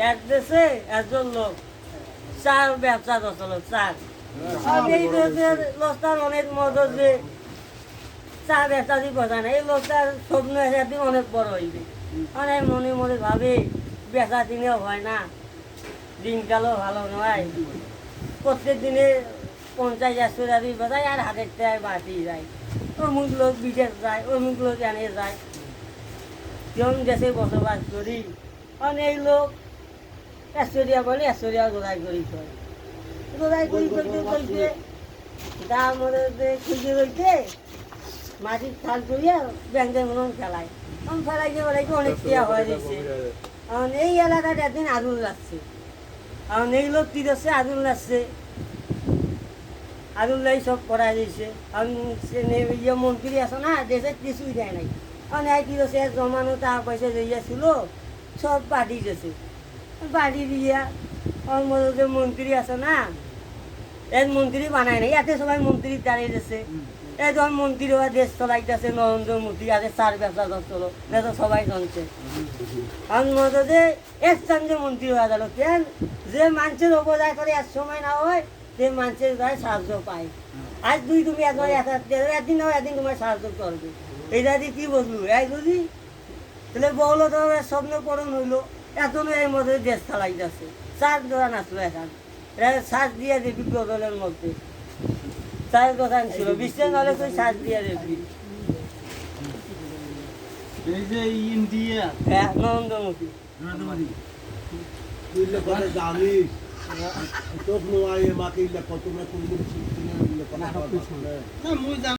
এক দেশে একজন লোক চার ব্যবসা করছিল চার এই দেশের লোকটার অনেক মদত যে চা ব্যবসা দিয়ে বোঝা না এই লোকটার স্বপ্ন একদিন অনেক বড় হইবে অনেক মনে মনে ভাবে বেচা দিনেও হয় না দিনকালও ভালো নয় প্রত্যেক দিনে 50-100 টাকা দিয়ে বোঝায় আর 1000 টাকায় বাড়তি যায় অমুক লোক বিদেশ যায় অমুক লোক এনে যায় যেমন দেশে বসবাস করি অনেক লোক 100 টাকা বলে 100 টাকা গোদাই করি গোদাই করি করতে করতে তার মধ্যে খুঁজে রইতে মাটির খাল করিয়া ব্যাংকের মতন ফেলায় তখন ফেলাইতে ফেলাইতে অনেক টাকা হয়ে যাচ্ছে কারণ এই এলাকাটা একদিন আগুন লাগছে কারণ এই লোক কি করছে আগুন লাগছে আগুন লাই সব করা যাচ্ছে কারণ ইয়ে মন্ত্রী আছে না দেশে কিছুই দেয় নাই কারণ এই কি করছে জমানো টাকা পয়সা দিয়ে ছিল সব পাঠিয়ে গেছে বাড়ি দিয়া ওর মধ্যে যে মন্ত্রী আছে না এর মন্ত্রী বানায় নাই এতে সবাই মন্ত্রী দাঁড়িয়ে গেছে এই যখন মন্ত্রী হওয়া দেশ চলাইতেছে নরেন্দ্র মোদী আগে চার ব্যবসা চলো এটা তো সবাই জানছে আর মধ্যে যে এক সঙ্গে মন্ত্রী হওয়া গেল কেন যে মানুষের অবদায় করে এক সময় না হয় সে মানুষের গায়ে সাহায্য পায় আজ তুমি একবার একদিন না একদিন তোমার সাহায্য করবে এইটা দিয়ে কী বললো এই যদি তাহলে বলো তো স্বপ্ন পূরণ হইলো এখনো এর মধ্যে দেশ চালাইতেছে চার দোকান আসলো এখন শ্বাস দিয়ে দেখবি বদলের মধ্যে চার দোকান ছিল বিশ্বাস হলে তুই শ্বাস দিয়ে দেখবি এই যে ইন্ডিয়া হ্যাঁ নরেন্দ্র মোদী জানিস তোর নোয়াই মাকে কত না কোন